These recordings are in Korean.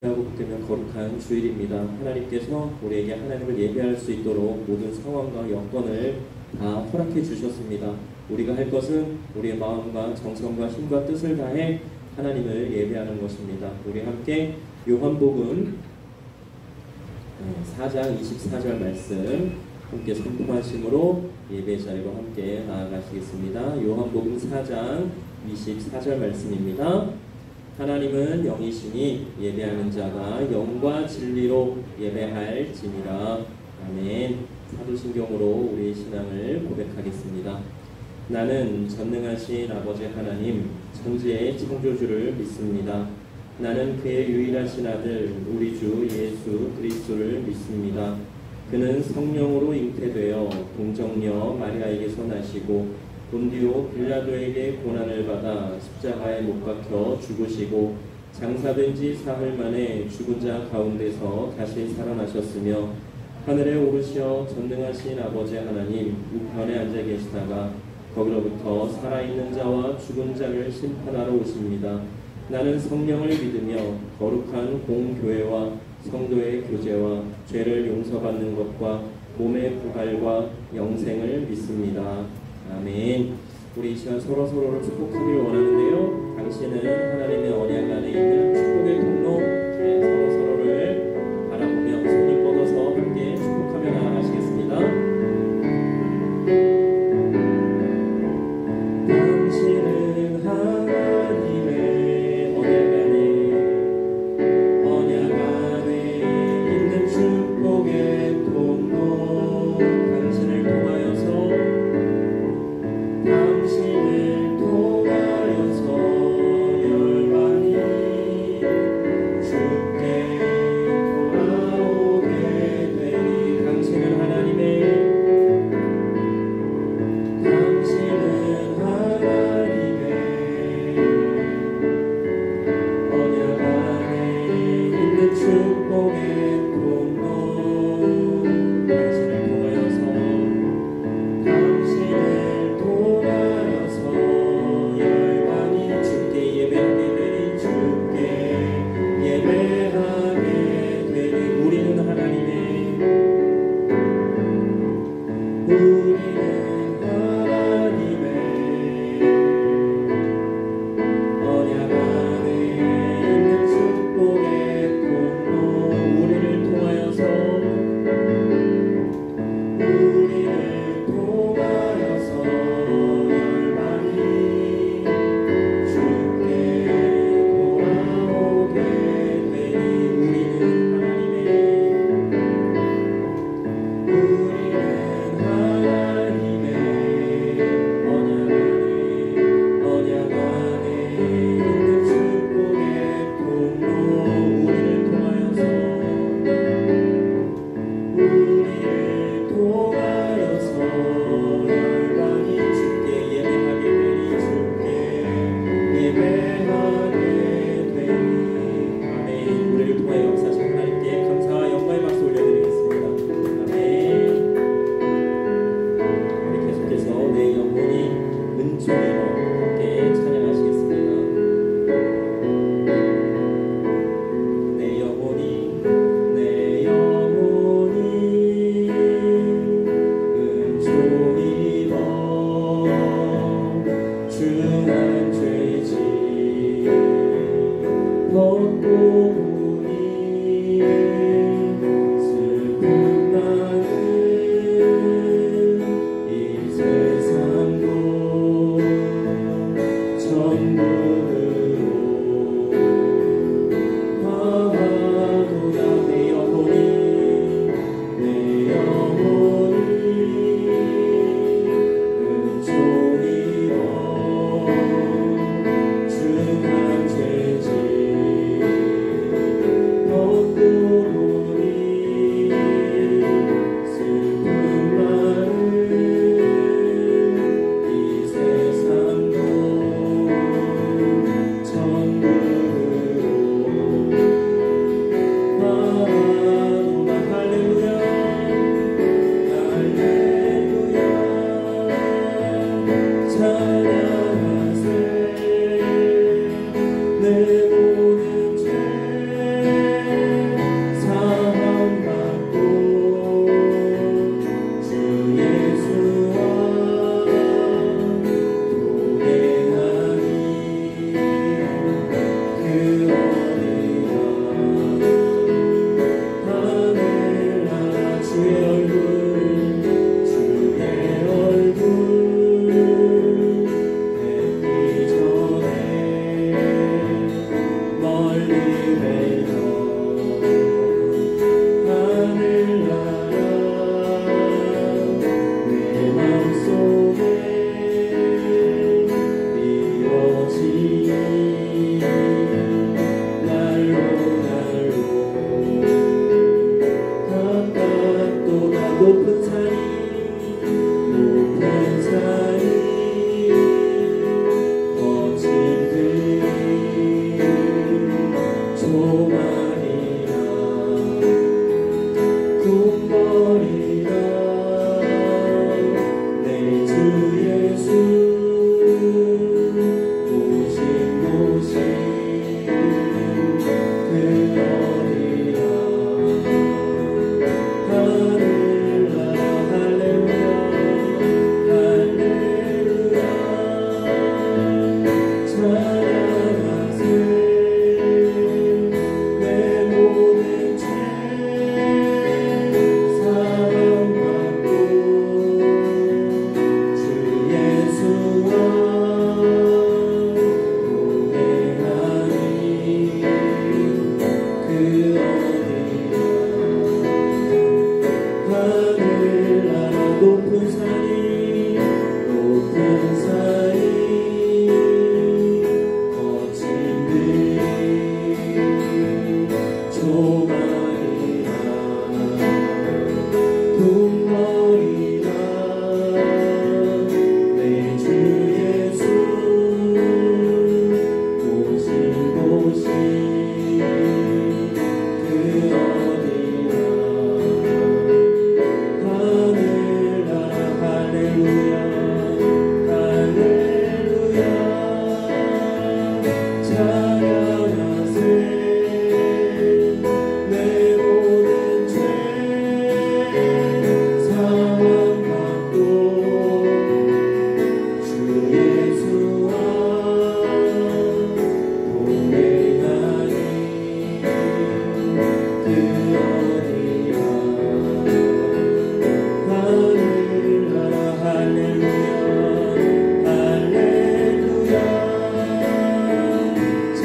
하고 붙들면 거룩한 주일입니다. 하나님께서 우리에게 하나님을 예배할 수 있도록 모든 상황과 여건을 다 허락해 주셨습니다. 우리가 할 것은 우리의 마음과 정성과 힘과 뜻을 다해 하나님을 예배하는 것입니다. 우리 함께 요한복음 4장 24절 말씀 함께 선포하심으로 예배 자리로 함께 나아가시겠습니다. 요한복음 4장 24절 말씀입니다. 하나님은 영이시니 예배하는 자가 영과 진리로 예배할지니라. 아멘. 사도신경으로 우리의 신앙을 고백하겠습니다. 나는 전능하신 아버지 하나님, 천지의 창조주를 믿습니다. 나는 그의 유일하신 아들 우리 주 예수 그리스도를 믿습니다. 그는 성령으로 잉태되어 동정녀 마리아에게서 나시고 본디오 빌라도에게 고난을 받아 십자가에 못 박혀 죽으시고 장사된 지 사흘 만에 죽은 자 가운데서 다시 살아나셨으며 하늘에 오르시어 전능하신 아버지 하나님 우편에 앉아 계시다가 거기로부터 살아있는 자와 죽은 자를 심판하러 오십니다. 나는 성령을 믿으며 거룩한 공교회와 성도의 교제와 죄를 용서받는 것과 몸의 부활과 영생을 믿습니다. 아멘. 우리 이 시간 서로서로를 축복하길 원하는데요. 당신은 하나님의 언약 안에 있는 축복의 통로, 서로서로를 바라보며 손을 뻗어서 함께 축복하며 나아가시겠습니다. 당신은 하나님의 언약 안에 있는 축복의 통로, 당신을 통하여서 찬양하세 내 모든 죄 사함받고 주 예수와 동행하니 그 어디나 하늘나라 할렐루야 할렐루야 찬양하세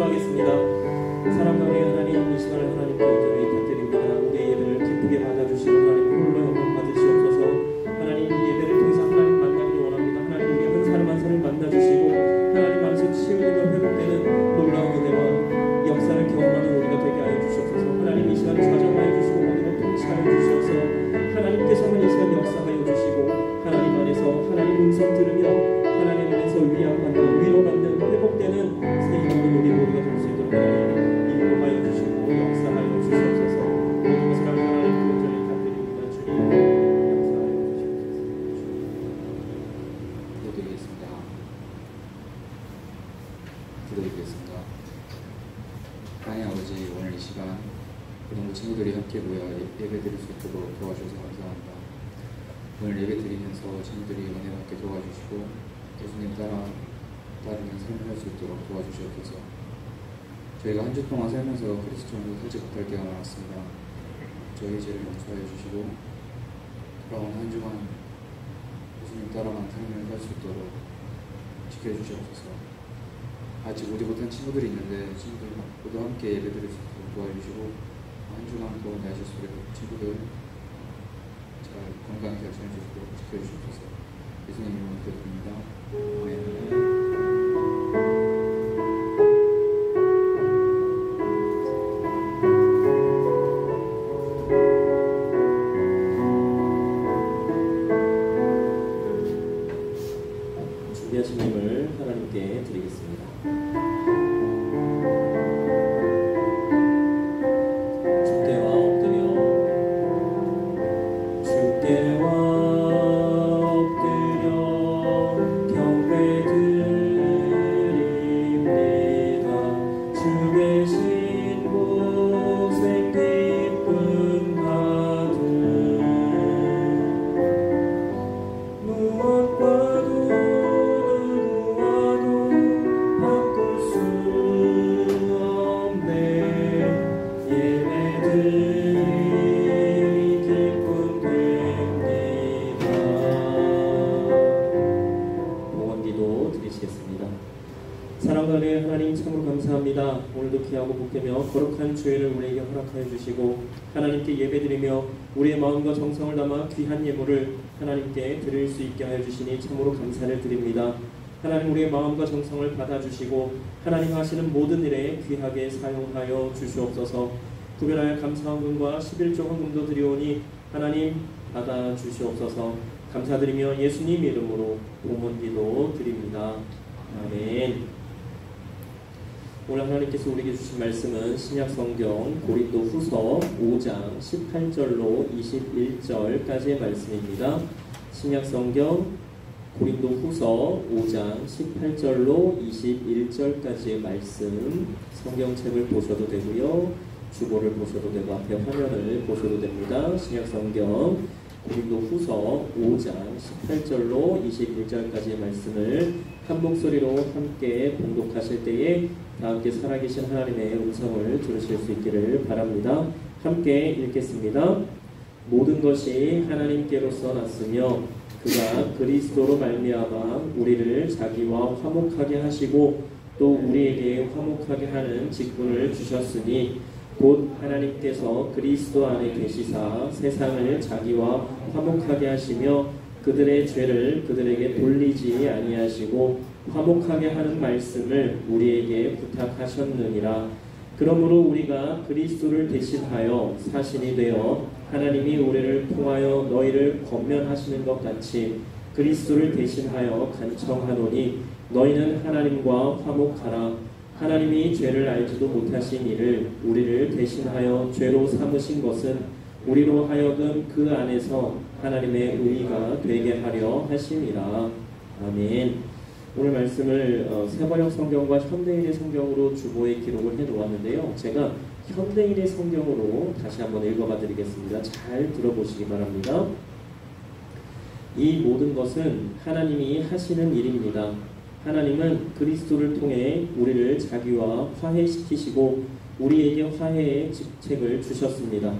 기도하겠습니다. 사랑과 우리 하나님, 이 시간을 하나님께 온전히 부탁드립니다. 우리의 예배를 기쁘게 받아주시고 하나님 홀로 영광 받으시옵소서. 하나님, 이 예배를 통해서 하나님 만나기를 원합니다. 하나님, 우리 한 사람 한 사람을 만나주시고 하나님 안에서 치유되고 회복되는 놀라운 은혜와 역사를 경험하는 우리가 되게 하여 주시옵소서. 하나님, 이 시간을 좌정하여 주시고 모든 것 통치하여 주시옵소서. 하나님께서는 이 시간 역사하여 주시고 하나님 안에서 하나님 음성 들으며 하나님 안에서 위안받는, 위로받는, 회복되는 새 힘없는 우리 모두가 될 수 있도록 하나님 인도하여 주시고 역사하여 주시옵소서. 모든 것을 하나님 온전히 부탁드립니다. 주님 역사하여 주시옵소서. 기도드리겠습니다. 하나님 아버지, 오늘 이 시간 우리 모든 친구들이 함께 모여 예배드릴 수 있도록 도와주셔서 감사합니다. 오늘 예배드리면서 친구들이 은혜 받게 도와주시고 예수님 따르는 삶을 할 수 있도록 도와주시옵소서. 저희가 한 주 동안 살면서 그리스도인으로 살지 못할 때가 많았습니다. 저희 죄를 용서해 주시고 돌아온 한 주간 예수님 따라가는 삶을 살 수 있도록 지켜주시옵소서. 아직 오지 못한 친구들이 있는데 친구들 모두 함께 예배드릴 수 있도록 도와주시고 한 주간 또 내실 수 있도록 친구들 잘 건강히 잘 지낼 수 있도록 지켜주시옵소서. 예수님 이름으로 기도드립니다. 아멘. 준비하신 힘을 하나님께 드리겠습니다. 주께와 엎드려 경배드립니다. 주 계신 곳에 기쁨 가득 무엇과도 사랑과 은혜의 하나님 참으로 감사합니다. 오늘도 귀하고 복되며 거룩한 주일을 우리에게 허락하여 주시고 하나님께 예배드리며 우리의 마음과 정성을 담아 귀한 예물을 하나님께 드릴 수 있게 하여 주시니 참으로 감사를 드립니다. 하나님, 우리의 마음과 정성을 받아주시고 하나님 하시는 모든 일에 귀하게 사용하여 주시옵소서. 구별하여 감사한 금과 11조 헌금도 드리오니 하나님 받아주시옵소서. 감사드리며 예수님 이름으로 봉헌기도 드립니다. 아멘. 오늘 하나님께서 우리에게 주신 말씀은 신약성경 고린도후서 5장 18절로 21절까지의 말씀입니다. 신약성경 고린도후서 5장 18절로 21절까지의 말씀, 성경책을 보셔도 되고요, 주보를 보셔도 되고 앞에 화면을 보셔도 됩니다. 신약성경 고린도후서 5장 18절로 21절까지의 말씀을 한 목소리로 함께 봉독하실 때에 다 함께 살아계신 하나님의 음성을 들으실 수 있기를 바랍니다. 함께 읽겠습니다. 모든 것이 하나님께로서 났으며 그가 그리스도로 말미암아 우리를 자기와 화목하게 하시고 또 우리에게 화목하게 하는 직분을 주셨으니 곧 하나님께서 그리스도 안에 계시사 세상을 자기와 화목하게 하시며 그들의 죄를 그들에게 돌리지 아니하시고 화목하게 하는 말씀을 우리에게 부탁하셨느니라. 그러므로 우리가 그리스도를 대신하여 사신이 되어 하나님이 우리를 통하여 너희를 권면하시는 것 같이 그리스도를 대신하여 간청하노니 너희는 하나님과 화목하라. 하나님이 죄를 알지도 못하신 이를 우리를 대신하여 죄로 삼으신 것은 우리로 하여금 그 안에서 하나님의 의가 되게 하려 하심이라. 아멘. 오늘 말씀을 새번역 성경과 현대인의 성경으로 주보에 기록을 해놓았는데요. 제가 현대인의 성경으로 다시 한번 읽어봐 드리겠습니다. 잘 들어보시기 바랍니다. 이 모든 것은 하나님이 하시는 일입니다. 하나님은 그리스도를 통해 우리를 자기와 화해시키시고 우리에게 화해의 직책을 주셨습니다.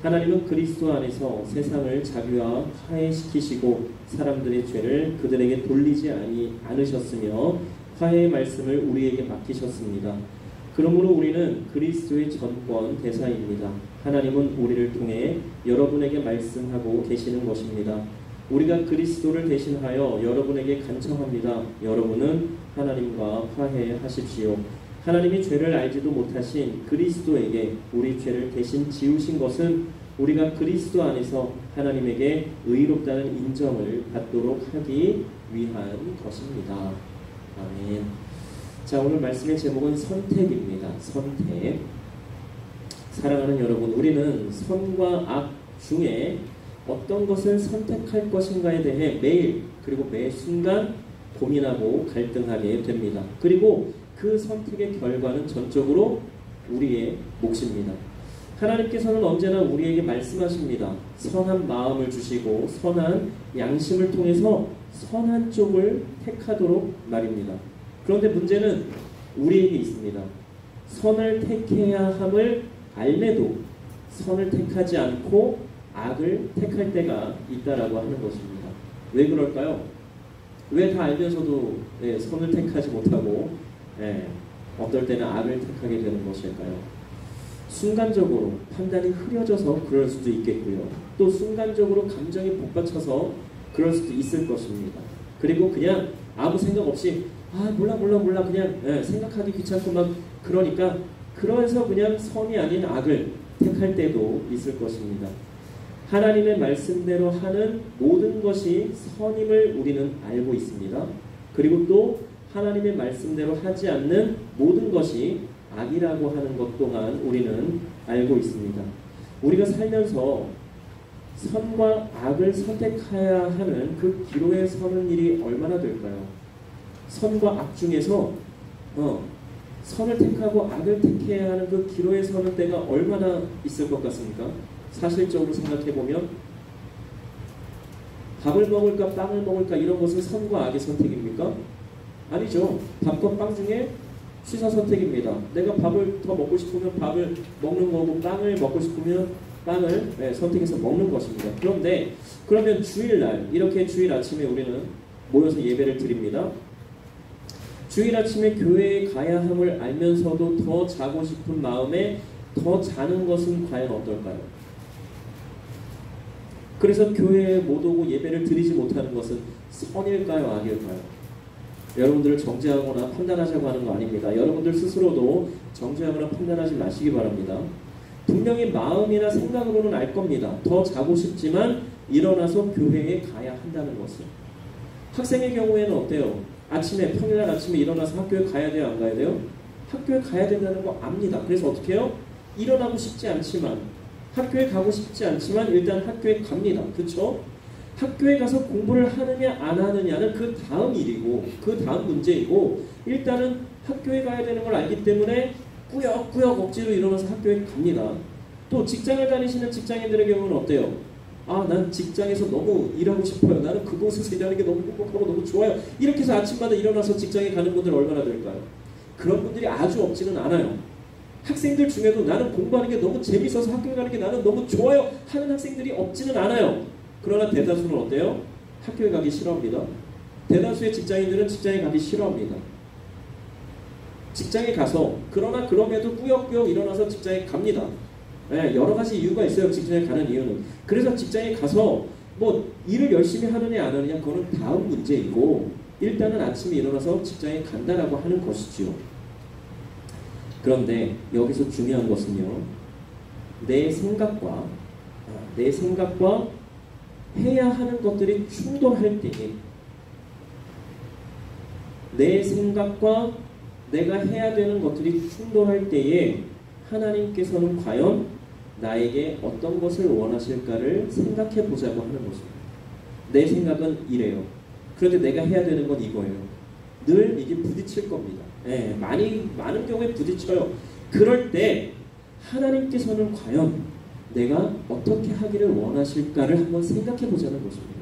하나님은 그리스도 안에서 세상을 자기와 화해시키시고 사람들의 죄를 그들에게 돌리지 않으셨으며 화해의 말씀을 우리에게 맡기셨습니다. 그러므로 우리는 그리스도의 전권 대사입니다. 하나님은 우리를 통해 여러분에게 말씀하고 계시는 것입니다. 우리가 그리스도를 대신하여 여러분에게 간청합니다. 여러분은 하나님과 화해하십시오. 하나님이 죄를 알지도 못하신 그리스도에게 우리 죄를 대신 지우신 것은 우리가 그리스도 안에서 하나님에게 의롭다는 인정을 받도록 하기 위한 것입니다. 아멘. 자, 오늘 말씀의 제목은 선택입니다. 선택. 사랑하는 여러분, 우리는 선과 악 중에 어떤 것을 선택할 것인가에 대해 매일 그리고 매 순간 고민하고 갈등하게 됩니다. 그리고 그 선택의 결과는 전적으로 우리의 몫입니다. 하나님께서는 언제나 우리에게 말씀하십니다. 선한 마음을 주시고 선한 양심을 통해서 선한 쪽을 택하도록 말입니다. 그런데 문제는 우리에게 있습니다. 선을 택해야 함을 알매도 선을 택하지 않고 악을 택할 때가 있다라고 하는 것입니다. 왜 그럴까요? 왜 다 알면서도 선을 택하지 못하고 어떨 때는 악을 택하게 되는 것일까요? 순간적으로 판단이 흐려져서 그럴 수도 있겠고요. 또 순간적으로 감정이 복받쳐서 그럴 수도 있을 것입니다. 그리고 그냥 아무 생각 없이 몰라 그냥 생각하기 귀찮고 막 그러니까 그래서 그냥 선이 아닌 악을 택할 때도 있을 것입니다. 하나님의 말씀대로 하는 모든 것이 선임을 우리는 알고 있습니다. 그리고 또 하나님의 말씀대로 하지 않는 모든 것이 악이라고 하는 것 또한 우리는 알고 있습니다. 우리가 살면서 선과 악을 선택해야 하는 그 기로에 서는 일이 얼마나 될까요? 선과 악 중에서 선을 택하고 악을 택해야 하는 그 기로에 서는 때가 얼마나 있을 것 같습니까? 사실적으로 생각해보면 밥을 먹을까 빵을 먹을까 이런 것은 선과 악의 선택입니까? 아니죠. 밥과 빵 중에 취사 선택입니다. 내가 밥을 더 먹고 싶으면 밥을 먹는 거고 빵을 먹고 싶으면 빵을 선택해서 먹는 것입니다. 그런데 그러면 주일날 이렇게 주일 아침에 우리는 모여서 예배를 드립니다. 주일 아침에 교회에 가야 함을 알면서도 더 자고 싶은 마음에 더 자는 것은 과연 어떨까요? 그래서 교회에 못 오고 예배를 드리지 못하는 것은 선일까요? 악일까요? 여러분들을 정죄하거나 판단하자고 하는 거 아닙니다. 여러분들 스스로도 정죄하거나 판단하지 마시기 바랍니다. 분명히 마음이나 생각으로는 알 겁니다. 더 자고 싶지만 일어나서 교회에 가야 한다는 것을. 학생의 경우에는 어때요? 평일날 아침에 일어나서 학교에 가야 돼요? 안 가야 돼요? 학교에 가야 된다는 거 압니다. 그래서 어떻게 해요? 일어나고 싶지 않지만 학교에 가고 싶지 않지만 일단 학교에 갑니다. 그렇죠? 학교에 가서 공부를 하느냐 안 하느냐는 그 다음 일이고 그 다음 문제이고 일단은 학교에 가야 되는 걸 알기 때문에 꾸역꾸역 억지로 일어나서 학교에 갑니다. 또 직장을 다니시는 직장인들의 경우는 어때요? 난 직장에서 너무 일하고 싶어요. 나는 그곳에서 일하는 게 너무 행복하고 너무 좋아요. 이렇게 해서 아침마다 일어나서 직장에 가는 분들 얼마나 될까요? 그런 분들이 아주 없지는 않아요. 학생들 중에도 나는 공부하는 게 너무 재밌어서 학교에 가는 게 나는 너무 좋아요 하는 학생들이 없지는 않아요. 그러나 대다수는 어때요? 학교에 가기 싫어합니다. 대다수의 직장인들은 직장에 가기 싫어합니다. 직장에 가서 그럼에도 꾸역꾸역 일어나서 직장에 갑니다. 여러 가지 이유가 있어요. 직장에 가는 이유는. 그래서 직장에 가서 일을 열심히 하느냐 안 하느냐 그거는 다음 문제이고 일단은 아침에 일어나서 직장에 간다라고 하는 것이지요. 그런데 여기서 중요한 것은요. 내 생각과 해야 하는 것들이 충돌할 때에 내 생각과 내가 해야 되는 것들이 충돌할 때에 하나님께서는 과연 나에게 어떤 것을 원하실까를 생각해 보자고 하는 것입니다. 내 생각은 이래요. 그런데 내가 해야 되는 건 이거예요. 늘 이게 부딪힐 겁니다. 많은 경우에 부딪혀요. 그럴 때 하나님께서는 과연 내가 어떻게 하기를 원하실까를 한번 생각해 보자는 것입니다.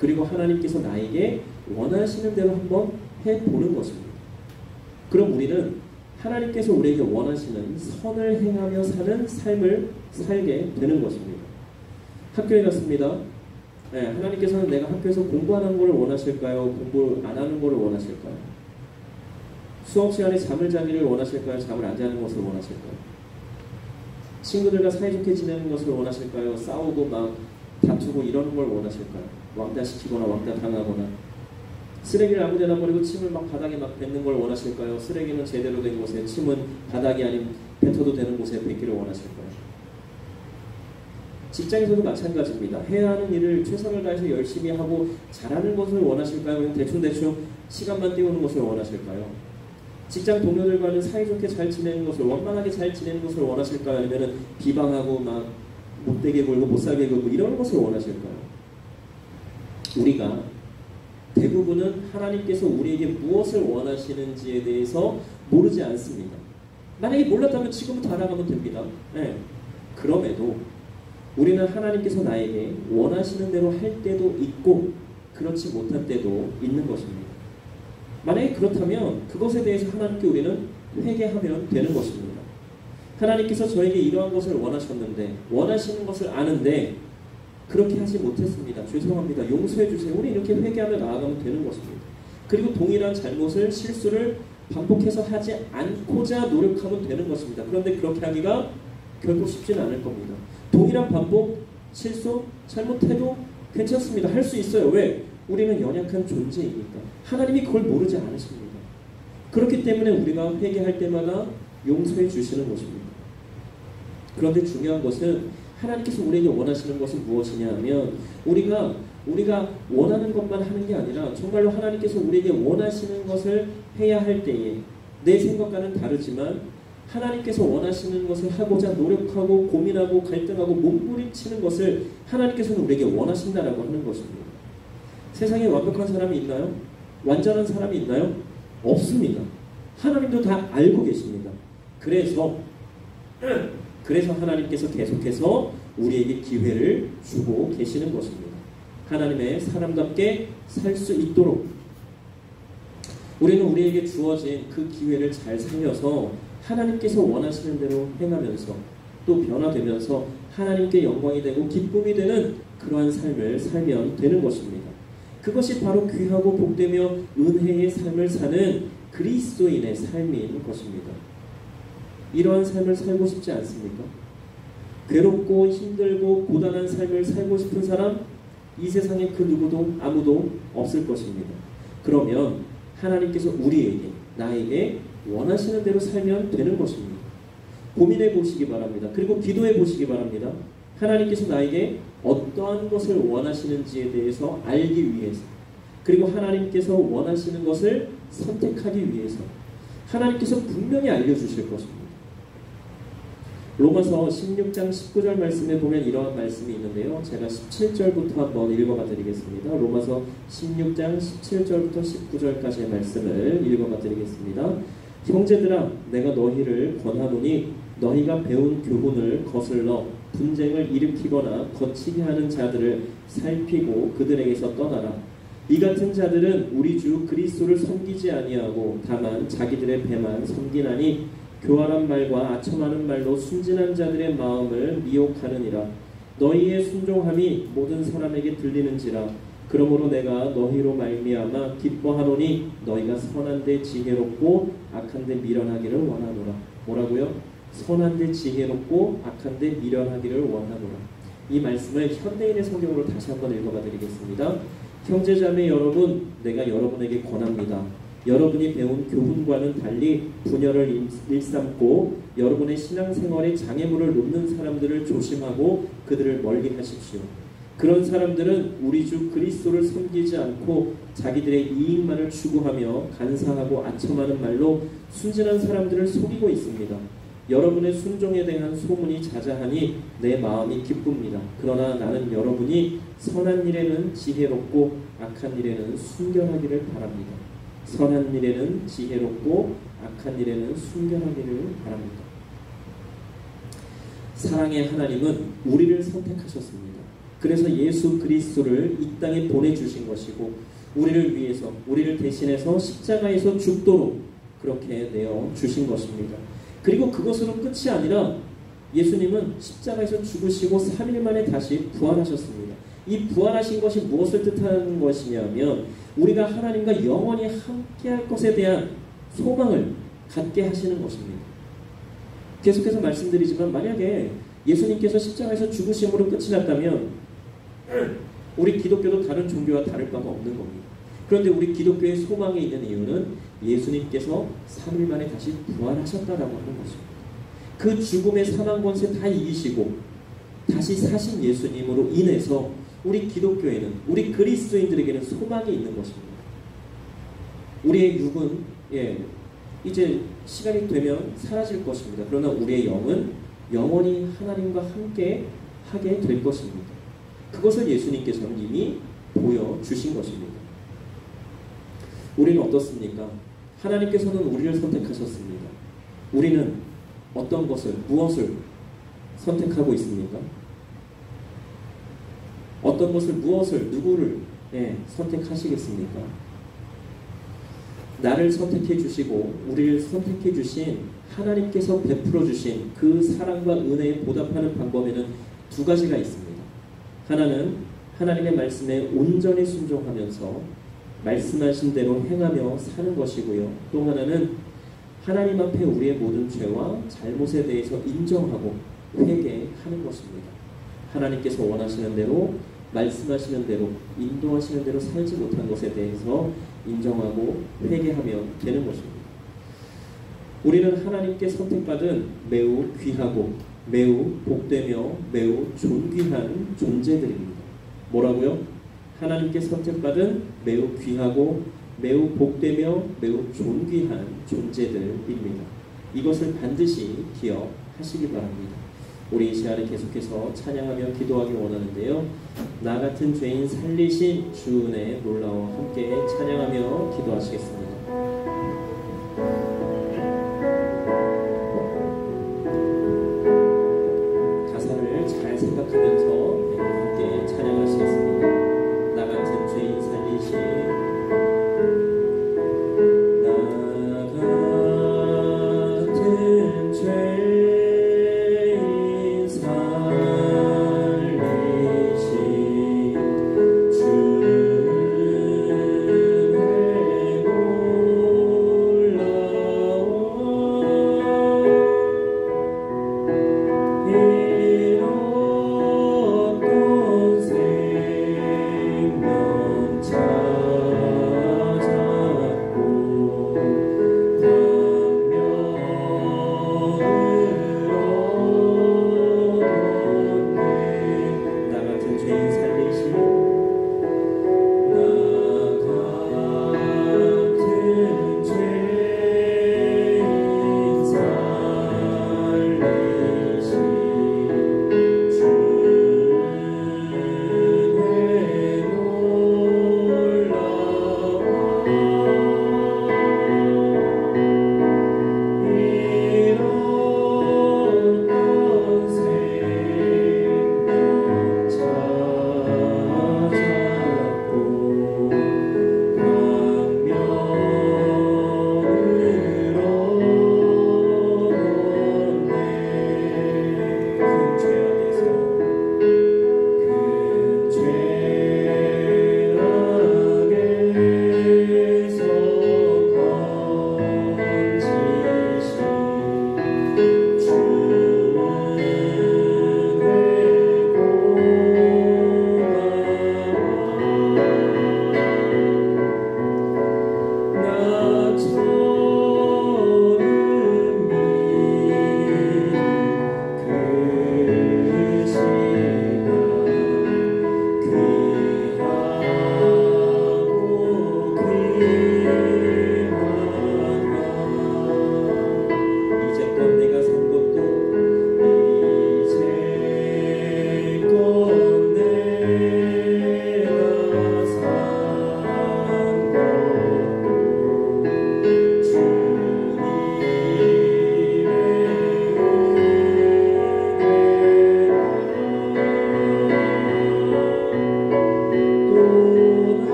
그리고 하나님께서 나에게 원하시는 대로 한번 해보는 것입니다. 그럼 우리는 하나님께서 우리에게 원하시는 선을 행하며 사는 삶을 살게 되는 것입니다. 학교에 갔습니다. 하나님께서는 내가 학교에서 공부하는 것을 원하실까요? 공부 안 하는 것을 원하실까요? 수업 시간에 잠을 자기를 원하실까요? 잠을 안 자는 것을 원하실까요? 친구들과 사이좋게 지내는 것을 원하실까요? 싸우고 막 다투고 이러는 걸 원하실까요? 왕따시키거나 왕따 당하거나 쓰레기를 아무데나 버리고 침을 막 바닥에 막 뱉는 걸 원하실까요? 쓰레기는 제대로 된 곳에, 침은 바닥이 아닌 뱉어도 되는 곳에 뱉기를 원하실까요? 직장에서도 마찬가지입니다. 해야 하는 일을 최선을 다해서 열심히 하고 잘하는 것을 원하실까요? 그냥 대충대충 시간만 때우는 것을 원하실까요? 직장 동료들과는 사이좋게 잘 지내는 것을, 원만하게 잘 지내는 것을 원하실까요? 아니면 비방하고 막 못되게 굴고 못살게 굴고 이런 것을 원하실까요? 우리가 대부분은 하나님께서 우리에게 무엇을 원하시는지에 대해서 모르지 않습니다. 만약에 몰랐다면 지금부터 알아가면 됩니다. 네. 그럼에도 우리는 하나님께서 나에게 원하시는 대로 할 때도 있고 그렇지 못할 때도 있는 것입니다. 만약에 그렇다면 그것에 대해서 하나님께 우리는 회개하면 되는 것입니다. 하나님께서 저에게 이러한 것을 원하셨는데, 원하시는 것을 아는데 그렇게 하지 못했습니다. 죄송합니다. 용서해 주세요. 우리 이렇게 회개하며 나아가면 되는 것입니다. 그리고 동일한 잘못을, 실수를 반복해서 하지 않고자 노력하면 되는 것입니다. 그런데 그렇게 하기가 결코 쉽지는 않을 겁니다. 동일한 반복, 실수, 잘못해도 괜찮습니다. 할 수 있어요. 왜? 우리는 연약한 존재이니까. 하나님이 그걸 모르지 않으십니다. 그렇기 때문에 우리가 회개할 때마다 용서해 주시는 것입니다. 그런데 중요한 것은 하나님께서 우리에게 원하시는 것은 무엇이냐 하면 우리가 원하는 것만 하는 게 아니라 정말로 하나님께서 우리에게 원하시는 것을 해야 할 때에 내 생각과는 다르지만 하나님께서 원하시는 것을 하고자 노력하고 고민하고 갈등하고 몸부림치는 것을 하나님께서는 우리에게 원하신다라고 하는 것입니다. 세상에 완벽한 사람이 있나요? 완전한 사람이 있나요? 없습니다. 하나님도 다 알고 계십니다. 그래서 하나님께서 계속해서 우리에게 기회를 주고 계시는 것입니다. 하나님의 사람답게 살 수 있도록 우리는 우리에게 주어진 그 기회를 잘 살려서 하나님께서 원하시는 대로 행하면서 또 변화되면서 하나님께 영광이 되고 기쁨이 되는 그러한 삶을 살면 되는 것입니다. 그것이 바로 귀하고 복되며 은혜의 삶을 사는 그리스도인의 삶인 것입니다. 이러한 삶을 살고 싶지 않습니까? 괴롭고 힘들고 고단한 삶을 살고 싶은 사람, 이 세상에 그 누구도 아무도 없을 것입니다. 그러면 하나님께서 우리에게, 나에게 원하시는 대로 살면 되는 것입니다. 고민해 보시기 바랍니다. 그리고 기도해 보시기 바랍니다. 하나님께서 나에게 어떠한 것을 원하시는지에 대해서 알기 위해서, 그리고 하나님께서 원하시는 것을 선택하기 위해서 하나님께서 분명히 알려주실 것입니다. 로마서 16장 19절 말씀에 보면 이러한 말씀이 있는데요. 제가 17절부터 한번 읽어봐 드리겠습니다. 로마서 16장 17절부터 19절까지의 말씀을 읽어봐 드리겠습니다. 형제들아, 내가 너희를 권하노니 너희가 배운 교훈을 거슬러 분쟁을 일으키거나 거치게 하는 자들을 살피고 그들에게서 떠나라. 이 같은 자들은 우리 주 그리스도를 섬기지 아니하고 다만 자기들의 배만 섬기나니 교활한 말과 아첨하는 말로 순진한 자들의 마음을 미혹하느니라. 너희의 순종함이 모든 사람에게 들리는지라. 그러므로 내가 너희로 말미암아 기뻐하노니 너희가 선한데 지혜롭고 악한데 미련하기를 원하노라. 뭐라고요? 선한데 지혜롭고 악한데 미련하기를 원하노라. 이 말씀을 현대인의 성경으로 다시 한번 읽어봐 드리겠습니다. 형제자매 여러분, 내가 여러분에게 권합니다. 여러분이 배운 교훈과는 달리 분열을 일삼고 여러분의 신앙생활에 장애물을 놓는 사람들을 조심하고 그들을 멀리 하십시오. 그런 사람들은 우리 주 그리스도를 섬기지 않고 자기들의 이익만을 추구하며 간사하고 아첨하는 말로 순진한 사람들을 속이고 있습니다. 여러분의 순종에 대한 소문이 자자하니 내 마음이 기쁩니다. 그러나 나는 여러분이 선한 일에는 지혜롭고 악한 일에는 순결하기를 바랍니다. 선한 일에는 지혜롭고 악한 일에는 순결하기를 바랍니다. 사랑의 하나님은 우리를 선택하셨습니다. 그래서 예수 그리스도를 이 땅에 보내주신 것이고 우리를 위해서, 우리를 대신해서 십자가에서 죽도록 그렇게 내어주신 것입니다. 그리고 그것으로 끝이 아니라 예수님은 십자가에서 죽으시고 3일 만에 다시 부활하셨습니다. 이 부활하신 것이 무엇을 뜻하는 것이냐면 우리가 하나님과 영원히 함께할 것에 대한 소망을 갖게 하시는 것입니다. 계속해서 말씀드리지만 만약에 예수님께서 십자가에서 죽으심으로 끝이 났다면 우리 기독교도 다른 종교와 다를 바가 없는 겁니다. 그런데 우리 기독교의 소망이 있는 이유는 예수님께서 3일 만에 다시 부활하셨다라고 하는 것입니다. 그 죽음의 사망 권세 다 이기시고 다시 사신 예수님으로 인해서 우리 기독교에는, 우리 그리스도인들에게는 소망이 있는 것입니다. 우리의 육은 이제 시간이 되면 사라질 것입니다. 그러나 우리의 영은 영원히 하나님과 함께 하게 될 것입니다. 그것을 예수님께서는 이미 보여주신 것입니다. 우리는 어떻습니까? 하나님께서는 우리를 선택하셨습니다. 우리는 어떤 것을, 무엇을 선택하고 있습니까? 어떤 것을, 무엇을, 누구를 선택하시겠습니까? 나를 선택해 주시고 우리를 선택해 주신 하나님께서 베풀어 주신 그 사랑과 은혜에 보답하는 방법에는 두 가지가 있습니다. 하나는 하나님의 말씀에 온전히 순종하면서 말씀하신 대로 행하며 사는 것이고요. 또 하나는 하나님 앞에 우리의 모든 죄와 잘못에 대해서 인정하고 회개하는 것입니다. 하나님께서 원하시는 대로, 말씀하시는 대로, 인도하시는 대로 살지 못한 것에 대해서 인정하고 회개하며 되는 것입니다. 우리는 하나님께 선택받은 매우 귀하고 매우 복되며 매우 존귀한 존재들입니다. 뭐라고요? 하나님께 선택받은 매우 귀하고 매우 복되며 매우 존귀한 존재들입니다. 이것을 반드시 기억하시기 바랍니다. 우리 이 시간에 계속해서 찬양하며 기도하기 원하는데요. 나 같은 죄인 살리신 주 은혜의 놀라워 함께 찬양하며 기도하시겠습니다. 가사를 잘 생각하면서 함께 찬양하시겠습니다. 나 같은 죄인 살리신 주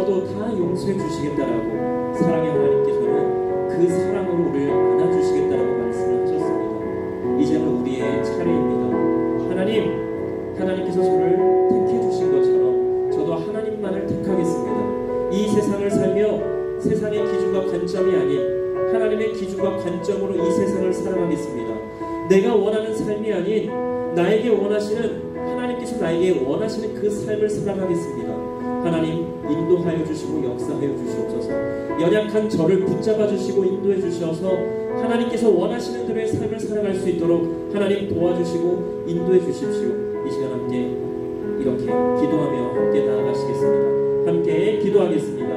저도 다 용서해 주시겠다라고 사랑의 하나님께서는 그 사랑으로 우리를 안아주시겠다라고 말씀을 하셨습니다. 이제는 우리의 차례입니다. 하나님께서 저를 택해 주신 것처럼 저도 하나님만을 택하겠습니다. 이 세상을 살며 세상의 기준과 관점이 아닌 하나님의 기준과 관점으로 이 세상을 살아가겠습니다. 내가 원하는 삶이 아닌 나에게 원하시는 하나님께서 나에게 원하시는 그 삶을 살아가겠습니다. 하나님 인도하여 주시고 역사하여 주시옵소서. 연약한 저를 붙잡아 주시고 인도해 주셔서 하나님께서 원하시는 대로의 삶을 살아갈 수 있도록 하나님 도와주시고 인도해 주십시오. 이 시간 함께 이렇게 기도하며 함께 나아가시겠습니다. 함께 기도하겠습니다.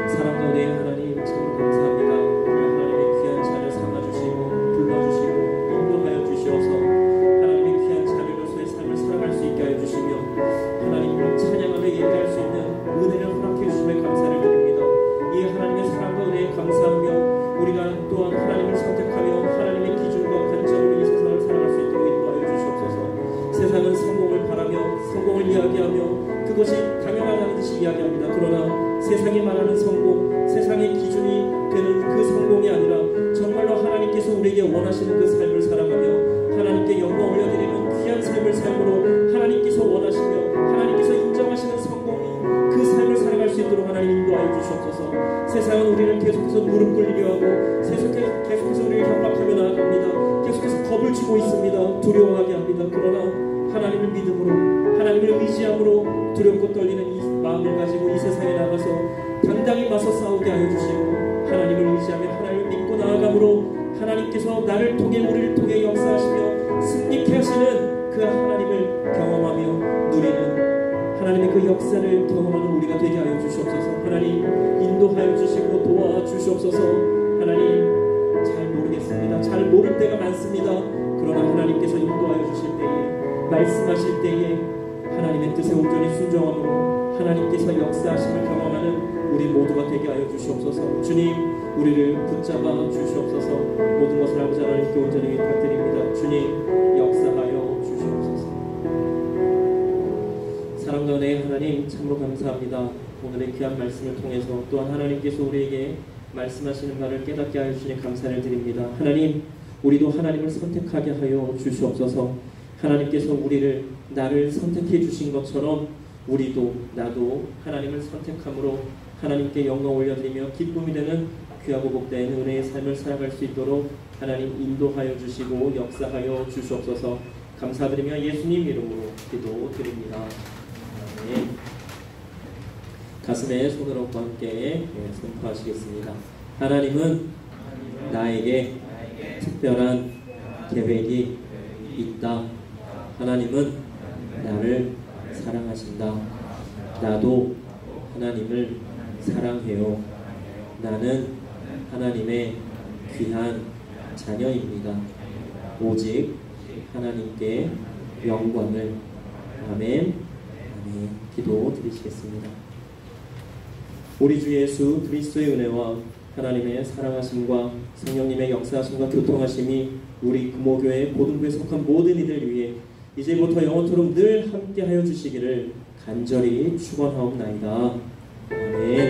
사랑과 은혜의 하나님 참 감사합니다. 오늘 하나님의 귀한 자녀 삼아주시고 불러주시고 인도하여 주시어서 하나님의 귀한 자녀로서의 삶을 살아갈 수 있게 하여 주시며 하나님을 찬양하며 예배할 수 있는 은혜를 허락해 주심에 감사를 드립니다. 이 하나님의 사랑과 은혜에 감사하며 우리가 또한 하나님을 선택하며 하나님의 기준과 관점으로 이 세상을 살아갈 수 있도록 인도하여 주시옵소서. 세상은 성공을 바라며 성공을 이야기하며 그것이 당연하다는 듯이 이야기합니다. 그러나 세상이 말하는 성공, 세상의 기준이 되는 그 성공이 아니라 정말로 하나님께서 우리에게 원하시는 그 삶을 살아가며 하나님께 영광 올려드리는 귀한 삶을 삶으로 하나님께서 원하시며 하나님께서 인정하시는 성공이 그 삶을 살아갈 수 있도록 하나님 인도하여 주시옵소서. 세상은 우리를 계속해서 무릎 꿇리려 하고 계속해서 우리를 협박하며 나아갑니다. 계속해서 겁을 주고 있습니다. 두려워하게 합니다. 그러나 하나님을 믿음으로 하나님을 의지함으로 두렵고 떨리는 이 마음을 가지고 이 세상에 나가서 당당히 맞서 싸우게 하여 주시고 하나님을 의지하며 하나님을 믿고 나아감으로 하나님께서 나를 통해 우리를 통해 역사하시며 승리케 하시는 그 하나님을 경험하며 누리는 하나님의 그 역사를 경험하는 우리가 되게 하여 주시옵소서. 하나님 인도하여 주시고 도와주시옵소서. 하나님 잘 모르겠습니다. 잘 모를 때가 많습니다. 그러나 하나님께서 인도하여 주실 때에 말씀하실 때에 하나님의 뜻에 온전히 순종함으로 하나님께서 역사하심을 경험하는 우리 모두가 되게 하여 주시옵소서. 주님 우리를 붙잡아 주시옵소서. 모든 것을 아버지 하나님께 온전히 부탁드립니다. 주님 역사하여 주시옵소서. 사랑과 은혜의 하나님 참으로 감사합니다. 오늘의 귀한 말씀을 통해서 또한 하나님께서 우리에게 말씀하시는 말을 깨닫게 하여 주시니 감사를 드립니다. 하나님 우리도 하나님을 선택하게 하여 주시옵소서. 하나님께서 나를 선택해 주신 것처럼 우리도 나도 하나님을 선택함으로 하나님께 영광 올려드리며 기쁨이 되는 귀하고 복된 은혜의 삶을 살아갈 수 있도록 하나님 인도하여 주시고 역사하여 주시옵소서. 감사드리며 예수님 이름으로 기도드립니다. 아멘. 가슴에 손을 얹고 함께 선포하시겠습니다. 하나님은 나에게 특별한 계획이 있다. 하나님은 나를 사랑하신다. 나도 하나님을 사랑해요. 나는 하나님의 귀한 자녀입니다. 오직 하나님께 영광을. 아멘. 아멘. 기도 드리시겠습니다. 우리 주 예수 그리스도의 은혜와 하나님의 사랑하심과 성령님의 역사하심과 교통하심이 우리 금호교회 고등부에 속한 모든 이들 위해 이제부터 영원토록 늘 함께하여 주시기를 간절히 축원하옵나이다. 아멘.